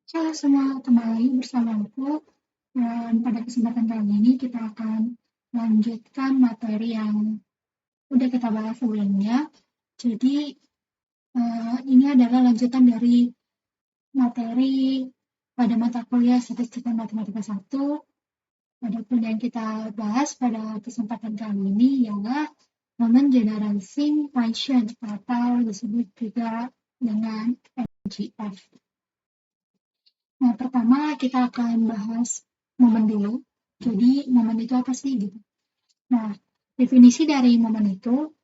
Halo semua, kembali lagi bersamaku. Dan pada kesempatan kali ini kita akan lanjutkan materi yang udah kita bahas sebelumnya. Jadi ini adalah lanjutan dari materi pada mata kuliah Statistika Matematika 1. Adapun yang kita bahas pada kesempatan kali ini ialah Moment Generalizing Function atau disebut juga dengan MGF. Nah, pertama kita akan bahas momen dulu. Jadi, momen itu apa sih gitu? Nah, definisi dari momen itu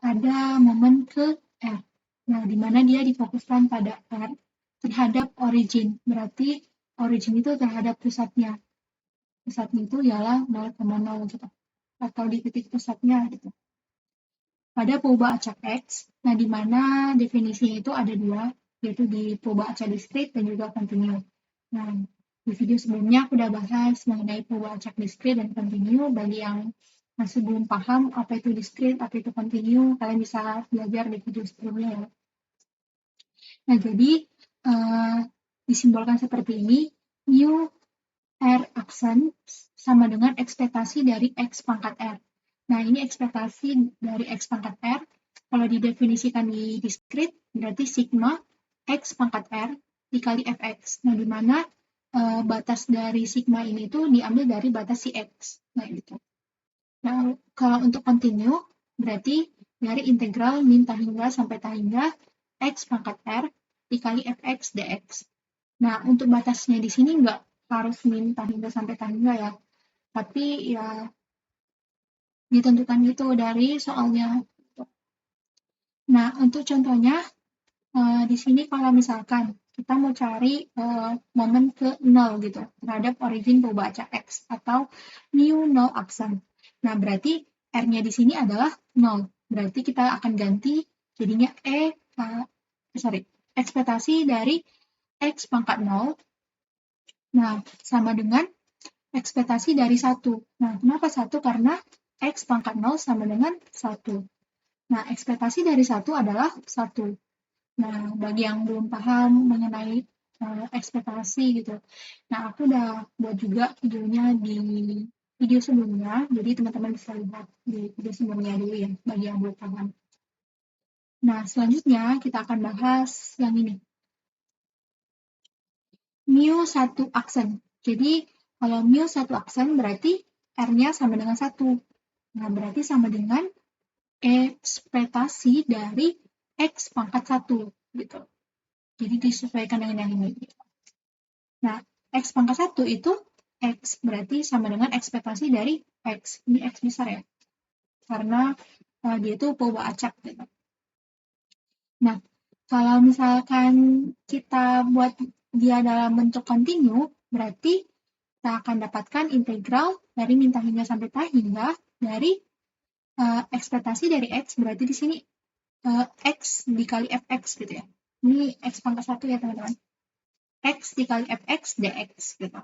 ada momen ke R. Nah, di mana dia difokuskan pada R terhadap origin. Berarti origin itu terhadap pusatnya. Pusatnya itu ialah 0,0 gitu. Atau di titik pusatnya gitu. Pada perubahan acak X, nah di mana definisinya itu ada dua, yaitu di perubahan acak diskrit dan juga kontinu. Nah, di video sebelumnya aku udah bahas mengenai perubahan acak diskrit dan kontinu. Bagi yang masih belum paham apa itu diskrit, apa itu kontinu, kalian bisa belajar di video sebelumnya ya. Nah, jadi disimbolkan seperti ini, mu R aksen sama dengan ekspektasi dari X pangkat R. Nah, ini ekspektasi dari X pangkat R, kalau didefinisikan di diskrit, berarti sigma X pangkat R dikali Fx. Nah, di mana batas dari sigma ini tuh diambil dari batas si X. Nah, gitu. Nah, kalau untuk kontinu, berarti dari integral min tahingga sampai tahingga X pangkat R dikali Fx dx. Nah, untuk batasnya di sini nggak harus min tahingga sampai tahingga ya, tapi ya ditentukan gitu dari soalnya. Nah, untuk contohnya, di sini kalau misalkan kita mau cari momen ke 0 gitu, terhadap origin perubahan X atau mu 0 aksen. Nah, berarti R-nya di sini adalah 0. Berarti kita akan ganti jadinya ekspektasi dari X pangkat 0. Nah, sama dengan ekspektasi dari 1. Nah, kenapa 1? Karena X pangkat 0 sama dengan 1. Nah, ekspektasi dari 1 adalah 1. Nah, bagi yang belum paham mengenai ekspektasi gitu. Nah, aku udah buat juga videonya di video sebelumnya, jadi teman-teman bisa lihat di video sebelumnya dulu ya, bagi yang belum paham. Nah, selanjutnya kita akan bahas yang ini. Mu 1 aksen. Jadi, kalau mu 1 aksen berarti R-nya sama dengan 1. Nah, berarti sama dengan ekspektasi dari X pangkat 1 gitu. Jadi disesuaikan dengan yang ini. Nah, X pangkat 1 itu X berarti sama dengan ekspektasi dari X. Ini X besar ya. Karena dia itu perubahan acak gitu. Nah, kalau misalkan kita buat dia dalam bentuk kontinu, berarti kita akan dapatkan integral dari min tahingga sampai tahingga dari ekspektasi dari X, berarti di sini X dikali Fx gitu ya. Ini X pangkat 1 ya teman-teman. X dikali Fx dx gitu.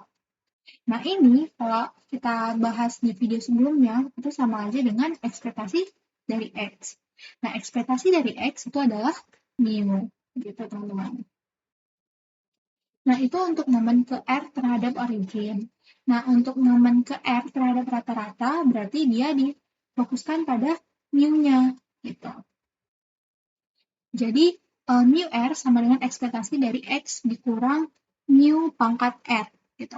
Nah, ini kalau kita bahas di video sebelumnya, itu sama aja dengan ekspektasi dari X. Nah, ekspektasi dari X itu adalah mu, gitu teman-teman. Nah, itu untuk momen ke R terhadap origin. Nah, untuk momen ke R terhadap rata-rata, berarti dia difokuskan pada mu-nya, gitu. Jadi, mu R sama dengan ekspektasi dari X dikurang mu pangkat R, gitu.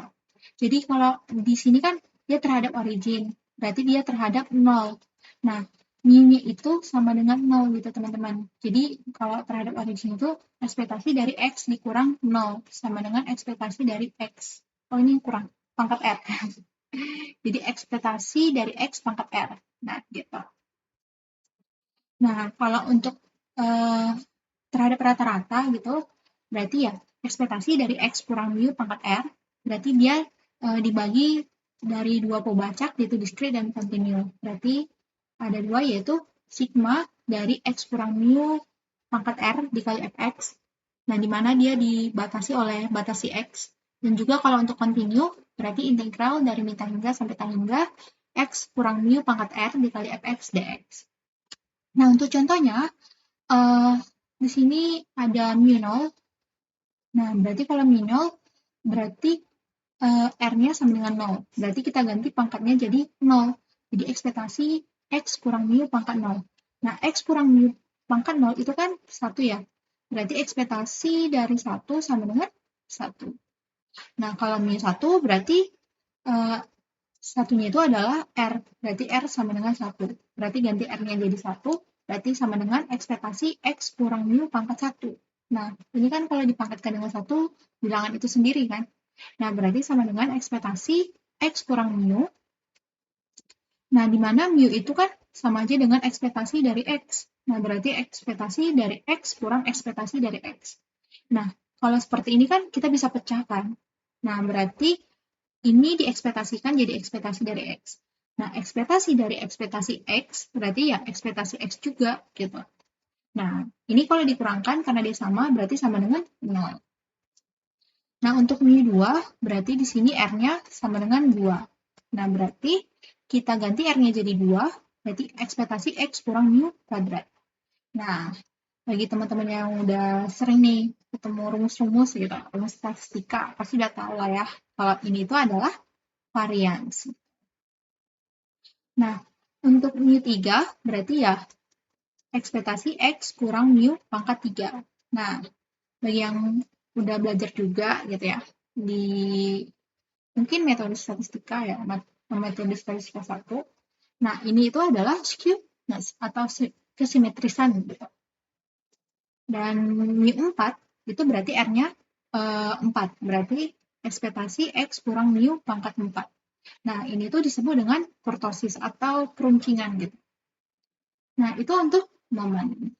Jadi kalau di sini kan dia terhadap origin, berarti dia terhadap 0. Nah, mu-nya itu sama dengan 0 gitu teman-teman. Jadi kalau terhadap origin itu ekspektasi dari X dikurang 0 sama dengan ekspektasi dari X. Oh, ini kurang pangkat R. Jadi ekspektasi dari X pangkat R. Nah, gitu. Nah, kalau untuk terhadap rata-rata gitu, berarti ya ekspektasi dari X kurang mu pangkat R, berarti dia dibagi dari dua pembacak, yaitu diskrit dan kontinu. Berarti ada dua, yaitu sigma dari X kurang mu pangkat R dikali Fx, nah di mana dia dibatasi oleh batas si X. Dan juga kalau untuk kontinu, berarti integral dari min tahingga sampai tahingga X kurang mu pangkat R dikali Fx dx. Nah, untuk contohnya, di sini ada mu 0. Nah, berarti kalau mu 0, berarti R-nya sama dengan 0. Berarti kita ganti pangkatnya jadi 0. Jadi ekspektasi X kurang mu pangkat 0. Nah, X kurang mu pangkat 0 itu kan 1 ya. Berarti ekspektasi dari 1 sama dengan 1. Nah, kalau mu 1 berarti satunya itu adalah R. Berarti R sama dengan 1. Berarti ganti R-nya jadi 1. Berarti sama dengan ekspektasi X kurang mu pangkat 1. Nah, ini kan kalau dipangkatkan dengan 1, bilangan itu sendiri kan. Nah, berarti sama dengan ekspektasi X kurang mu. Nah, di mana mu itu kan sama aja dengan ekspektasi dari X. Nah, berarti ekspektasi dari X kurang ekspektasi dari X. Nah, kalau seperti ini kan kita bisa pecahkan. Nah, berarti ini diekspektasikan jadi ekspektasi dari X. Nah, ekspektasi dari ekspektasi X berarti ya ekspektasi X juga gitu. Nah, ini kalau dikurangkan karena dia sama berarti sama dengan 0. Nah, untuk mu 2 berarti di sini R-nya sama dengan 2. Nah, berarti kita ganti R-nya jadi 2, berarti ekspektasi X kurang mu kuadrat. Nah, bagi teman-teman yang udah sering nih ketemu rumus-rumus gitu, rumus statistika, pasti udah tahu lah ya, kalau ini itu adalah varians. Nah, untuk mu 3 berarti ya ekspektasi X kurang mu pangkat 3. Nah, bagi yang udah belajar juga gitu ya, di mungkin metode statistika ya, metode statistika 1. Nah, ini itu adalah skewness atau kesimetrisan gitu. Dan mu 4 itu berarti R-nya 4. Berarti ekspektasi X kurang mu pangkat 4. Nah, ini tuh disebut dengan kurtosis atau keruncingan gitu. Nah, itu untuk momen.